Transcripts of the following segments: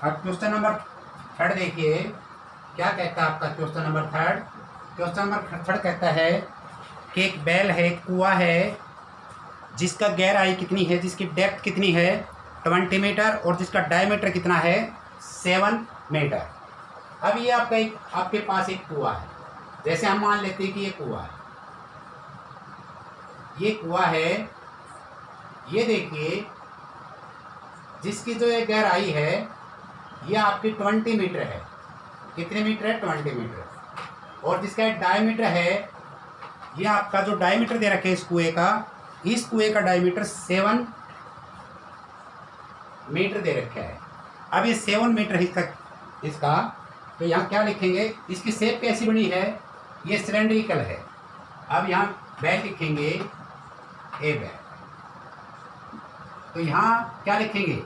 अब question number third देखिए क्या कहता है आपका question number third. Question number third कहता है कि एक बैल है, एक कुआं है जिसका गहराई कितनी है, जिसकी डेप्थ कितनी है 20 मीटर और जिसका डायमीटर कितना है 7 मीटर। अब ये आपका एक आपके पास एक कुआं है, जैसे हम मान लेते हैं कि ये कुआं है, ये कुआं है, ये देखिए जिसकी जो ये गहराई है ये आपकी 20 मीटर है। कितने मीटर है 20 मीटर। और जिसका डायमीटर है ये आपका जो डायमीटर दे रखे इस कुएं का डायमीटर 7 मीटर दे रखा है। अब ये 7 मीटर इसका तो यहाँ क्या लिखेंगे, इसकी शेप कैसी बनी है, ये सिलेंड्रिकल है। अब यहाँ बैल लिखेंगे ए बैल, तो यहाँ क्या लिखेंगे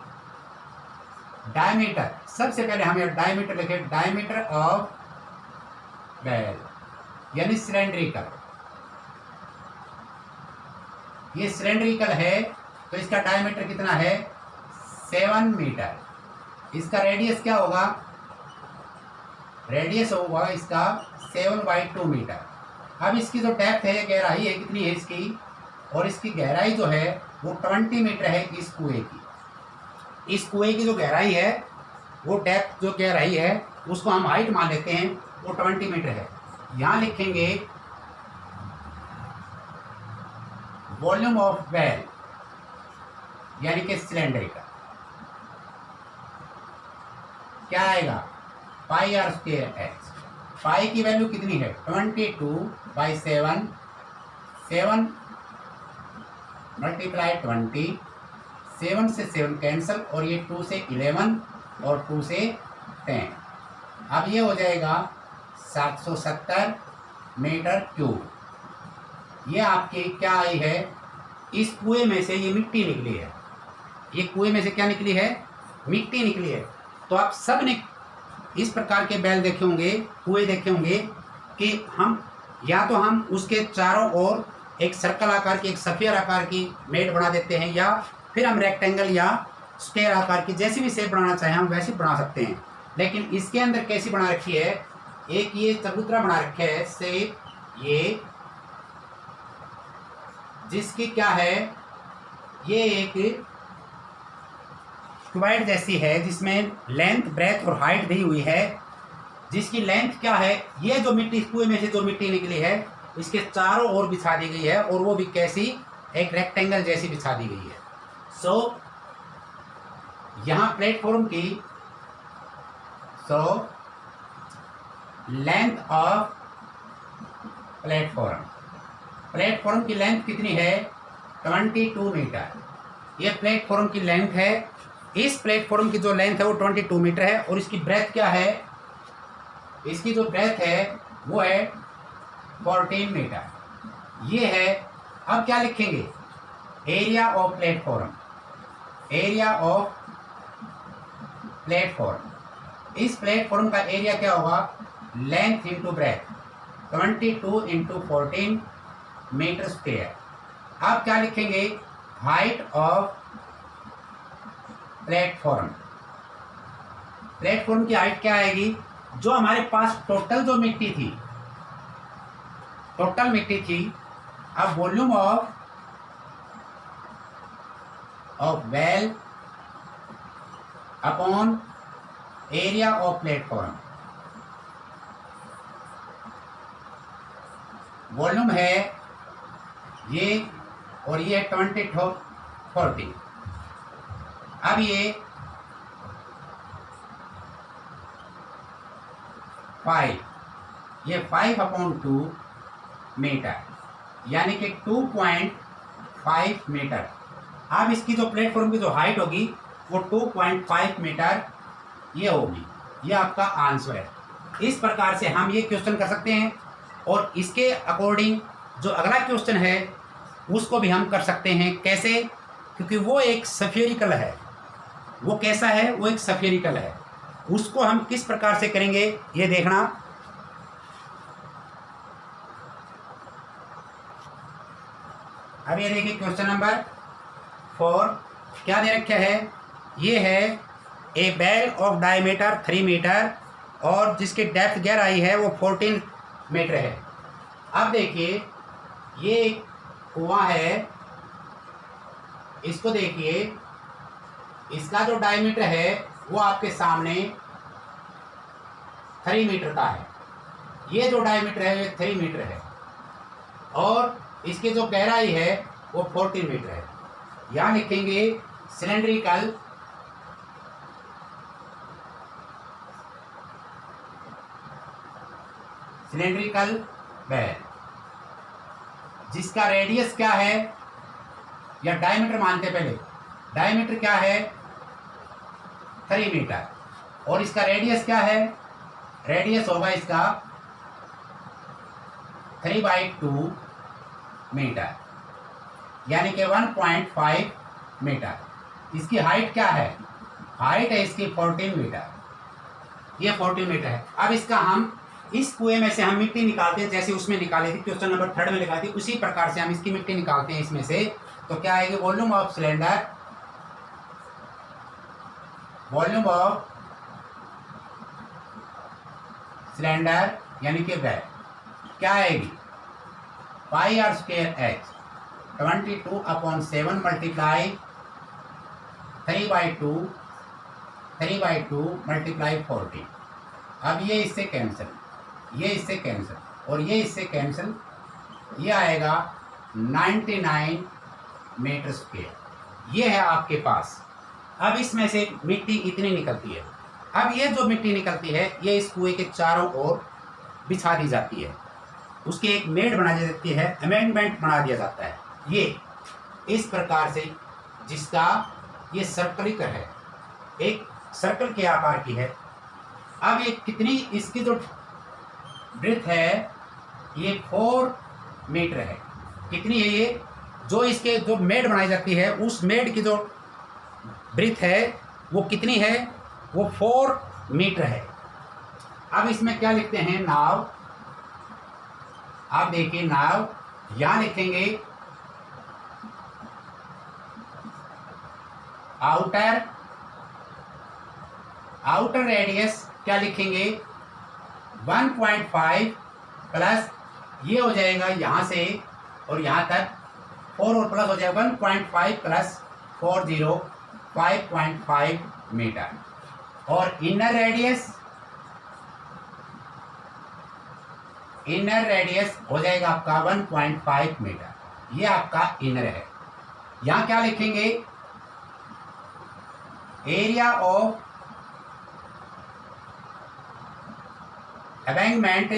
डायमीटर। सबसे पहले हम यहाँ डायमीटर लिखे, डायमीटर ऑफ बैल यानी सिलेंड्रिकल। ये सिलेंड्रिकल है तो इसका डायमीटर कितना है 7 मीटर। इसका रेडियस क्या होगा, रेडियस होगा इसका 7/2 मीटर। अब इसकी जो डेप्थ है, गहराई है कितनी है इसकी, और इसकी गहराई जो है वो 20 मीटर है इस कुएं की। इस कुएं की जो गहराई है वो डेप्थ जो गहराई है उसको हम हाइट मान लेते हैं, वो 20 मीटर है। यहाँ लिखेंगे वॉल्यूम ऑफ वेल यानी कि सिलेंडर का क्या आएगा पाई आर स्क्वायर एक्स। पाई की वैल्यू कितनी है 22/7, 7 मल्टीप्लाई 20, 7 से 7 कैंसिल और ये 2 से 11 और 2 से 10। अब ये हो जाएगा 770 मीटर क्यूब। ये आपकी क्या आई है, इस कुएं में से ये मिट्टी निकली है। ये कुएं में से क्या निकली है, मिट्टी निकली है। तो आप सब ने इस प्रकार के बैल देखे होंगे, कुएं देखे होंगे कि हम या तो हम उसके चारों ओर एक सर्कल आकार की, एक सफेयर आकार की मेड बना देते हैं, या फिर हम रेक्टेंगल या स्क्वायर आकार की जैसी भी शेप बनाना चाहें हम वैसी बना सकते हैं। लेकिन इसके अंदर कैसी बना रखी है, एक ये चबूतरा बना रखा है शेप, ये जिसकी क्या है, ये एक क्यूबॉइड जैसी है जिसमें लेंथ ब्रेथ और हाइट दी हुई है। जिसकी लेंथ क्या है, ये जो मिट्टी कुएं में से जो मिट्टी निकली है इसके चारों ओर बिछा दी गई है, और वो भी कैसी, एक रेक्टेंगल जैसी बिछा दी गई है। सो यहाँ प्लेटफॉर्म की लेंथ ऑफ प्लेटफॉर्म की लेंथ कितनी है 22 मीटर। ये प्लेटफॉर्म की लेंथ है। इस प्लेटफॉर्म की जो लेंथ है वो 22 मीटर है, और इसकी ब्रेथ क्या है, इसकी जो ब्रेथ है वो है 14 मीटर। ये है। अब क्या लिखेंगे, area of platform, area of platform. इस प्लेटफॉर्म का एरिया क्या होगा, length into breadth, 22 into 14 metre square. अब क्या लिखेंगे, हाइट ऑफ प्लेटफॉर्म। प्लेटफॉर्म की हाइट क्या आएगी, जो हमारे पास टोटल जो मिट्टी थी, टोटल मिट्टी थी। अब volume of well upon area of platform. Volume है ये, और ये 20/40। अब ये 5, ये 5/2 मीटर यानी कि 2.5 मीटर। अब इसकी जो प्लेटफॉर्म की जो हाइट होगी वो 2.5 मीटर ये होगी। ये आपका आंसर है। इस प्रकार से हम ये क्वेश्चन कर सकते हैं, और इसके अकॉर्डिंग जो अगला क्वेश्चन है उसको भी हम कर सकते हैं। कैसे, क्योंकि वो एक सफेरिकल है। वो कैसा है, वो एक सफेरिकल है। उसको हम किस प्रकार से करेंगे ये देखना। अब ये देखिए क्वेश्चन नंबर 4 क्या दे रखा है, ये है ए बेल ऑफ डायमीटर 3 मीटर और जिसकी डेप्थ गहराई है वो 14 मीटर है। अब देखिए ये कुआं है, इसको देखिए, इसका जो डायमीटर है वो आपके सामने 3 मीटर का है। ये जो डायमीटर है ये 3 मीटर है और इसकी जो गहराई है वो 14 मीटर है। यहाँ लिखेंगे सिलेंड्रिकल बेल, जिसका रेडियस क्या है, या डायमीटर मानते पहले, डायमीटर क्या है 3 मीटर और इसका रेडियस क्या है, रेडियस होगा इसका 3/2 मीटर यानी कि 1.5 मीटर। इसकी हाइट क्या है, हाइट है इसकी 14 मीटर, ये 14 मीटर है। अब इसका हम इस कुएं में से हम मिट्टी निकालते हैं, जैसे उसमें निकाली थी, क्वेश्चन नंबर 3 में निकाली थी, उसी प्रकार से हम इसकी मिट्टी निकालते हैं इसमें से। तो क्या आएगी, volume of cylinder, volume of cylinder यानी कि वह क्या आएगी, πr² h 22/7 मल्टीप्लाई 3/2 मल्टीप्लाई 14। अब ये इससे कैंसिल, ये इससे कैंसिल और ये इससे कैंसिल, ये आएगा 99 मीटर स्क्वायर। ये है आपके पास। अब इसमें से मिट्टी इतनी निकलती है। अब ये जो मिट्टी निकलती है ये इस कुएं के चारों ओर बिछा दी जाती है, उसकी एक मेड़ बना दी जाती है, अमेंडमेंट बना दिया जाता है। ये इस प्रकार से, जिसका ये सर्कलिक है, एक सर्कल के आकार की है। अब ये कितनी, इसकी जो ब्रेथ है ये 4 मीटर है। कितनी है ये, जो इसके जो मेड बनाई जाती है उस मेड की जो ब्रेथ है वो कितनी है, वो 4 मीटर है। अब इसमें क्या लिखते हैं, नाव। आप देखिए नाव, यहां लिखेंगे आउटर रेडियस, क्या लिखेंगे 1.5 प्लस ये हो जाएगा यहाँ से और यहाँ तक 4 और प्लस हो जाएगा 1.5 प्लस 40 5.5 मीटर। और इनर रेडियस हो जाएगा आपका 1.5 मीटर। ये आपका इनर है। यहाँ क्या लिखेंगे, एरिया ऑफ एबैंकमेंट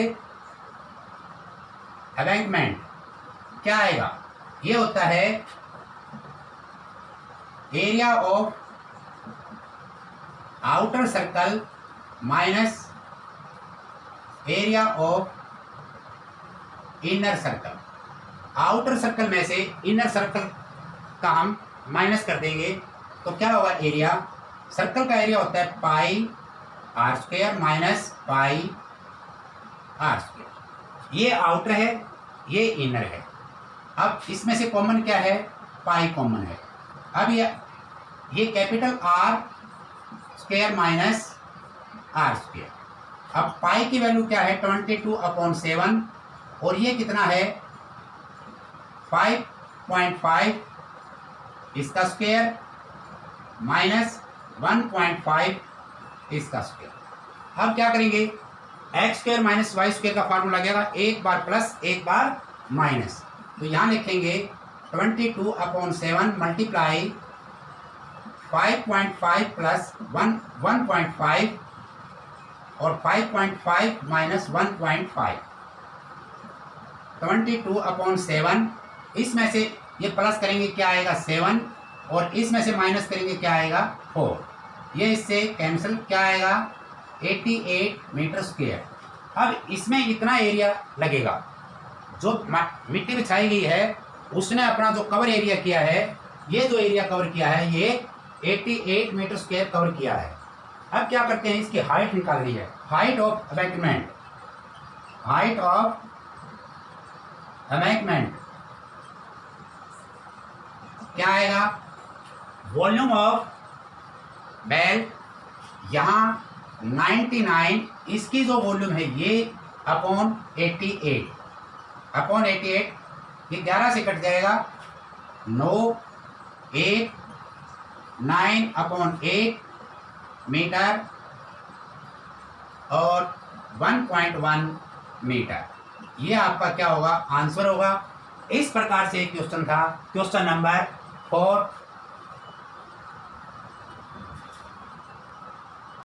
क्या आएगा, ये होता है area of outer circle minus area of inner circle. Outer circle में से इनर सर्कल का हम माइनस कर देंगे तो क्या होगा, एरिया, सर्कल का एरिया होता है πr² माइनस πr²। ये आउटर है, ये इनर है। अब इसमें से कॉमन क्या है, पाई कॉमन है। अब ये कैपिटल R² माइनस R²। अब पाई की वैल्यू क्या है 22/7 और ये कितना है 5.5 इसका स्क्वायर माइनस 1.5 इसका स्क्वायर। अब क्या करेंगे, x² माइनस y² का फार्मूला लगेगा, एक बार प्लस एक बार माइनस। तो यहाँ लिखेंगे 22/7 मल्टीप्लाई 5.5 प्लस 1.5 और 5.5 माइनस 1.5 22/7। इसमें से ये प्लस करेंगे क्या आएगा 7 और इसमें से माइनस करेंगे क्या आएगा 4। ये इससे कैंसिल, क्या आएगा 88 मीटर स्क्वायर। अब इसमें इतना एरिया लगेगा, जो मिट्टी बिछाई गई है उसने अपना जो कवर एरिया किया है, ये जो एरिया कवर किया है ये 88 मीटर स्क्वायर कवर किया है। अब क्या करते हैं, इसकी हाइट निकालनी है, हाइट ऑफ एबैंकमेंट, हाइट ऑफ एबैंकमेंट क्या आएगा, वॉल्यूम ऑफ बेल यहाँ 99 इसकी जो वॉल्यूम है ये अपॉन 88 ये 11 से कट जाएगा, 9 1 9/8 मीटर और 1.1 मीटर। ये आपका क्या होगा, आंसर होगा। इस प्रकार से क्वेश्चन था, क्वेश्चन नंबर 4।